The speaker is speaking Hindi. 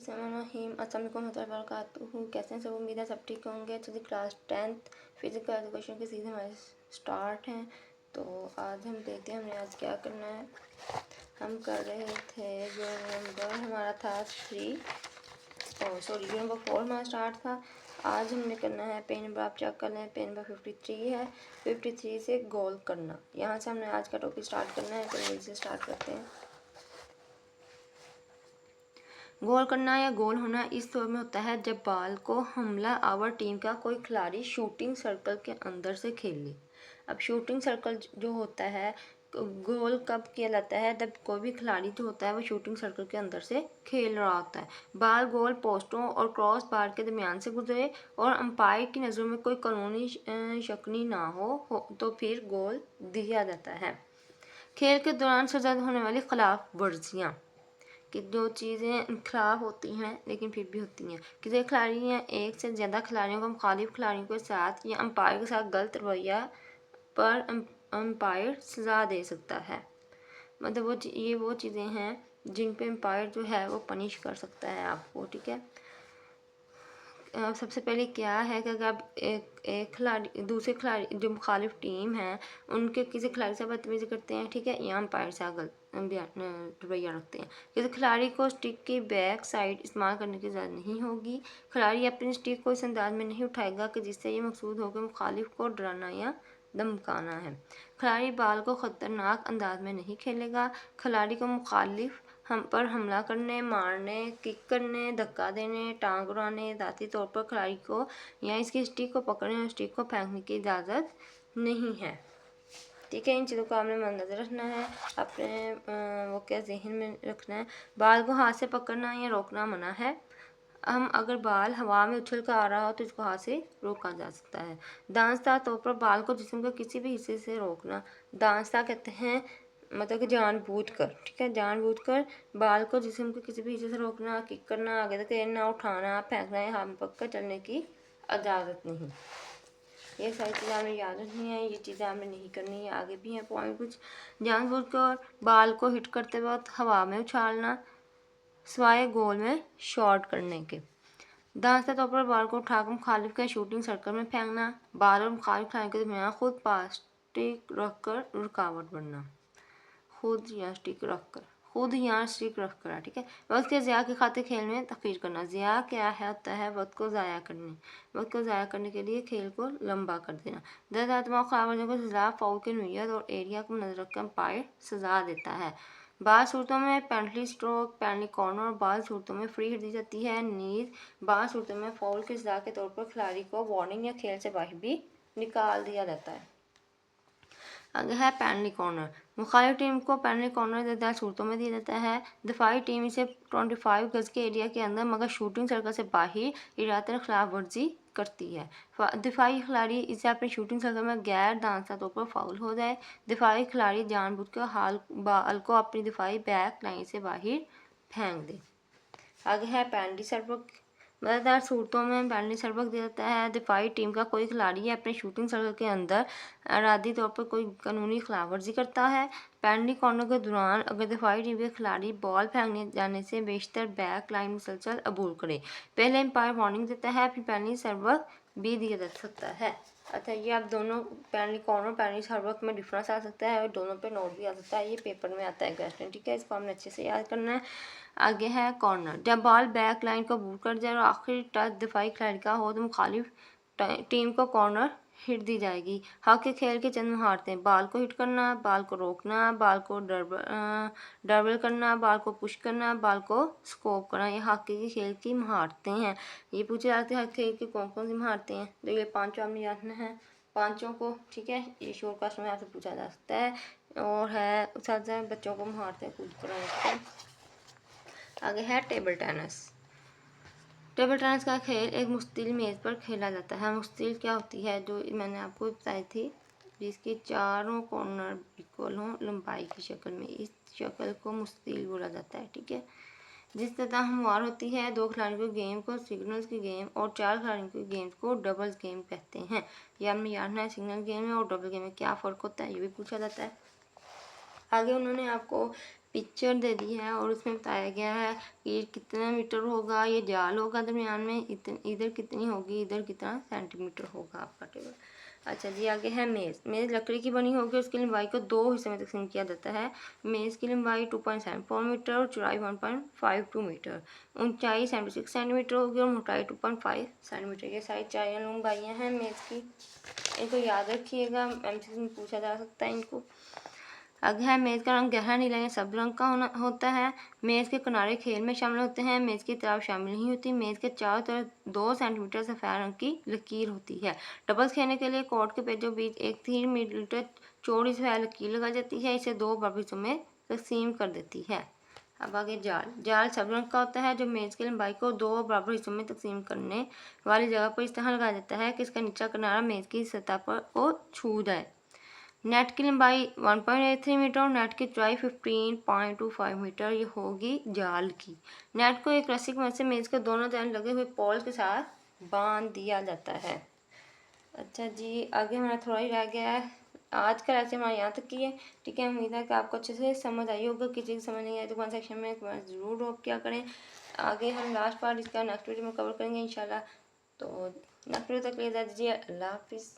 बिस्मिल्लाहिर्रहमानिर्रहीम। अस्सलाम वालेकुम warahmatullahi wabarakatuh। कैसे हैं सब? उम्मीद है सब ठीक होंगे। तो क्लास 10th फिजिकल एजुकेशन की सीरीज हमारे स्टार्ट हैं। तो आज हम देखते हैं हमने आज क्या करना है। हम कर रहे थे जो नंबर हमारा था 3 जो नंबर 4 हमारा स्टार्ट था। आज हमने करना है पेज नंबर, आप चेक कर लें, पेज नंबर 53 है। 53 से गोल करना, यहाँ से हमने आज का टॉपिक स्टार्ट करना है। तो यहीं से स्टार्ट करते हैं। गोल करना या गोल होना इस दौर में होता है जब बॉल को हमला आवर टीम का कोई खिलाड़ी शूटिंग सर्कल के अंदर से खेल ले। अब शूटिंग सर्कल जो होता है गोल कब किया जाता है? जब कोई भी खिलाड़ी जो होता है वो शूटिंग सर्कल के अंदर से खेल रहा होता है। बॉल गोल पोस्टों और क्रॉस बार के दरमियान से गुजरे और अंपायर की नज़रों में कोई कानूनी शक्नी ना हो तो फिर गोल दिया जाता है। खेल के दौरान सजा होने वाली खिलाफ वर्जियाँ कि जो चीज़ें खिलाफ होती हैं लेकिन फिर भी होती हैं। किसी खिलाड़ी या एक से ज़्यादा खिलाड़ियों को मुखालिफ खिलाड़ियों के साथ या अंपायर के साथ गलत रवैया पर अंपायर सज़ा दे सकता है। मतलब ये वो चीज़ें हैं जिन पे अंपायर जो है वो पनिश कर सकता है आपको, ठीक है। सबसे पहले क्या है कि अगर आप एक खिलाड़ी दूसरे खिलाड़ी जो मुखालिफ टीम है उनके किसी खिलाड़ी से बदतमीजी करते हैं, ठीक है, या अंपायर से रवैया रखते हैं। किसी खिलाड़ी को स्टिक की बैक साइड इस्तेमाल करने की इजाज़त नहीं होगी। खिलाड़ी अपनी स्टिक को इस अंदाज में नहीं उठाएगा कि जिससे ये मकसूद हो कि मुखालिफ को डराना या धमकाना है। खिलाड़ी बॉल को ख़तरनाक अंदाज में नहीं खेलेगा। खिलाड़ी को मुखालिफ हम पर हमला करने, मारने, किक करने, धक्का देने, टांग उड़ाने, ज़ाती तौर पर खिलाड़ी को या इसकी स्टिक को पकड़ने और स्टिक को फेंकने की इजाज़त नहीं है, ठीक है। इन चीज़ों को आपने मद्देनज़र रखना है, अपने वो क्या जहन में रखना है। बाल को हाथ से पकड़ना या रोकना मना है। हम अगर बाल हवा में उछल कर आ रहा हो तो इसको हाथ से रोका जा सकता है। दांस्ता तौर पर बाल को जिस्म के किसी भी हिस्से से रोकना। दांस्ता कहते हैं मतलब कि जानबूझकर, ठीक है, जानबूझकर बाल को जिस्म के किसी भी हिस्से से रोकना, किक करना, आगे धकेलना, उठाना, फेंकना या हाथ में पकड़ चलने की इजाज़त नहीं। ये सारी चीज़ें हमें याद रखनी है, ये चीज़ें हमें नहीं करनी है। आगे भी हैं पॉइंट कुछ। जानबूझकर बाल को हिट करते वक्त हवा में उछालना सिवाय गोल में शॉट करने के। दांस्ता तौर पर बाल को उठाकर मुखालिफ के शूटिंग सर्कल में फेंकना। बाल और मुखालिफ खिलाड़ी के दरमियान खुद स्टिक रखकर रुकावट बनना। खुद या स्टिक रखकर, ठीक है। वक्त के ज़िया की खातिर खेल में तखीर करना। ज़िया क्या है होता है वक्त को ज़ाया करने। वक्त को ज़ाया करने के लिए खेल को लंबा कर देना। दर्दात्मक खिलाड़ियों को सजा फाउल की नौइयत और एरिया को नजर रखकर अंपायर सजा देता है। बाज़ सूरतों में पेनल्टी स्ट्रोक, पेनल्टी कॉर्नर और बाज़ सूरतों में फ्री हिट दी जाती है। नीज बाज़ सूरतों में फाउल की सजा के तौर पर खिलाड़ी को वार्निंग या खेल से बाहर भी निकाल दिया जाता है। आगे है पेनल्टी कॉर्नर। मुखालिफ टीम को पेनल्टी कॉर्नर ज़्यादा सूरतों में दिया जाता है। दफाई टीम इसे 25 गज के एरिया के अंदर मगर शूटिंग सर्कल से बाहर इरादतन खिलाफ वर्जी करती है। दिफाई खिलाड़ी इसे अपने शूटिंग सर्कल में गैर दांस्ता तौर पर फाउल हो जाए। दिफाई खिलाड़ी जानबूझकर बाल को अपनी दिफाई बैक लाइन से बाहर फेंक दे। आगे है पेनल्टी सर्वक। मज़ेदार सूरतों में पेनल्टी सर्वक दिया जाता है। दिफाई टीम का कोई खिलाड़ी अपने शूटिंग सर्कल के अंदर इरादी तौर पर कोई कानूनी खिलाफ वर्जी करता है। पेनल्टी कॉर्नर के दौरान अगर दिफाई टीम के खिलाड़ी बॉल फेंकने जाने से बेशतर बैक लाइन मुसलसल अबूर करे, पहले एम्पायर वार्निंग देता है, फिर पेनल्टी सर्वक भी दिया जा सकता है। अच्छा, ये आप दोनों पेनल्टी कॉर्नर पेनल्टी सर्वक में डिफरेंस आ सकता है और दोनों पे नोट भी आ सकता है। ये पेपर में आता है क्वेश्चन, ठीक है, इसको हमने अच्छे से याद करना है। आगे है कॉर्नर। जब बॉल बैक लाइन को अबूर कर जाए और आखिरी टच दिफाई खिलाड़ी का हो तो मुखालिफ टीम को कॉर्नर हिट दी जाएगी। हॉकी खेल के चंद महारतें: बाल को हिट करना, बाल को रोकना, बाल को डबल करना, बाल को पुश करना, बाल को स्कोप करना। ये हॉकी के खेल की महारतें हैं। ये पूछे जाते हैं खेल की कौन कौन सी महारतें हैं, तो ये पाँचों हमने याद रखना है, पाँचों को, ठीक है। ये शोर क्वेश्चन में आपसे पूछा जा सकता है और है साथ बच्चों को महारतें कूद कर। आगे है टेबल टेनिस। टेबल टेनिस का खेल एक मुस्तिल मेज़ पर खेला जाता है। मुस्तिल क्या होती है, जो मैंने आपको बताई थी, जिसके चारों कॉर्नर इक्वल हों लंबाई की शक्ल में, इस शक्ल को मुस्तिल बोला जाता है, ठीक है। जिस तरह हमवार होती है, 2 खिलाड़ियों के गेम को सिग्नल्स की गेम और 4 खिलाड़ियों के गेम को डबल्स गेम कहते हैं। यह हमें याद है सिग्नल गेम में और डबल गेम में क्या फ़र्क होता है, ये भी पूछा जाता है। आगे उन्होंने आपको पिक्चर दे दी है और उसमें बताया गया है कि ये कितना मीटर होगा, ये जाल होगा दरमियान में, इधर कितनी होगी, इधर कितना सेंटीमीटर होगा आपका टेबल। अच्छा जी, आगे है मेज़। मेज़ लकड़ी की बनी होगी, उसकी लंबाई को 2 हिस्से में तकसीम किया जाता है। मेज़ की लंबाई 2.74 मीटर और चौड़ाई 1.52 मीटर, ऊंचाई 76 सेंटीमीटर होगी और मोटाई 2.5 सेंटीमीटर। ये सारी 4 लंबाइयाँ हैं मेज़ की, इनको याद रखिएगा, एमसीक्यू में पूछा जा सकता है इनको। आगे है मेज़ का रंग गहरा नीला या सब्ज रंग का होता है। मेज़ के किनारे खेल में शामिल होते हैं, मेज़ की तरफ शामिल नहीं होती। मेज़ के चारों तरफ 2 सेंटीमीटर सफ़ेद रंग की लकीर होती है। डबल्स खेलने के लिए कोर्ट के पेजों बीच एक 3 मिलीमीटर चौड़ी सफ़ेद लकीर लगाई जाती है, इसे 2 बराबर हिस्सों में तकसीम कर देती है। अब आगे जाल। जाल सब्ज रंग का होता है जो मेज़ की लंबाई को 2 बराबर हिस्सों में तकसीम करने वाली जगह पर इस तरह लगाया जाता है कि इसका निचला किनारा मेज़ की सतह पर को छू जाए। नेट की लंबाई 1.83 मीटर और नेट की चौड़ाई 15.25 मीटर ये होगी जाल की। नेट को एक रस्सी की मदद से मेज़ के दोनों तरफ लगे हुए पोल के साथ बांध दिया जाता है। अच्छा जी, आगे हमारा थोड़ा ही रह गया है। आज का लेक्चर हमारा यहाँ तक की है। ठीक है, उम्मीद है कि आपको अच्छे से समझ आई होगा। किसी की समझ नहीं आए तो कमेंट सेक्शन में ज़रूर ड्रॉप किया करें। आगे हम लास्ट पार्ट इसका नेक्स्ट वीडियो में कवर करेंगे इंशाल्लाह। तो नेक्स्ट वीडियो तक ले जा दीजिए। अल्लाह हाफिज़।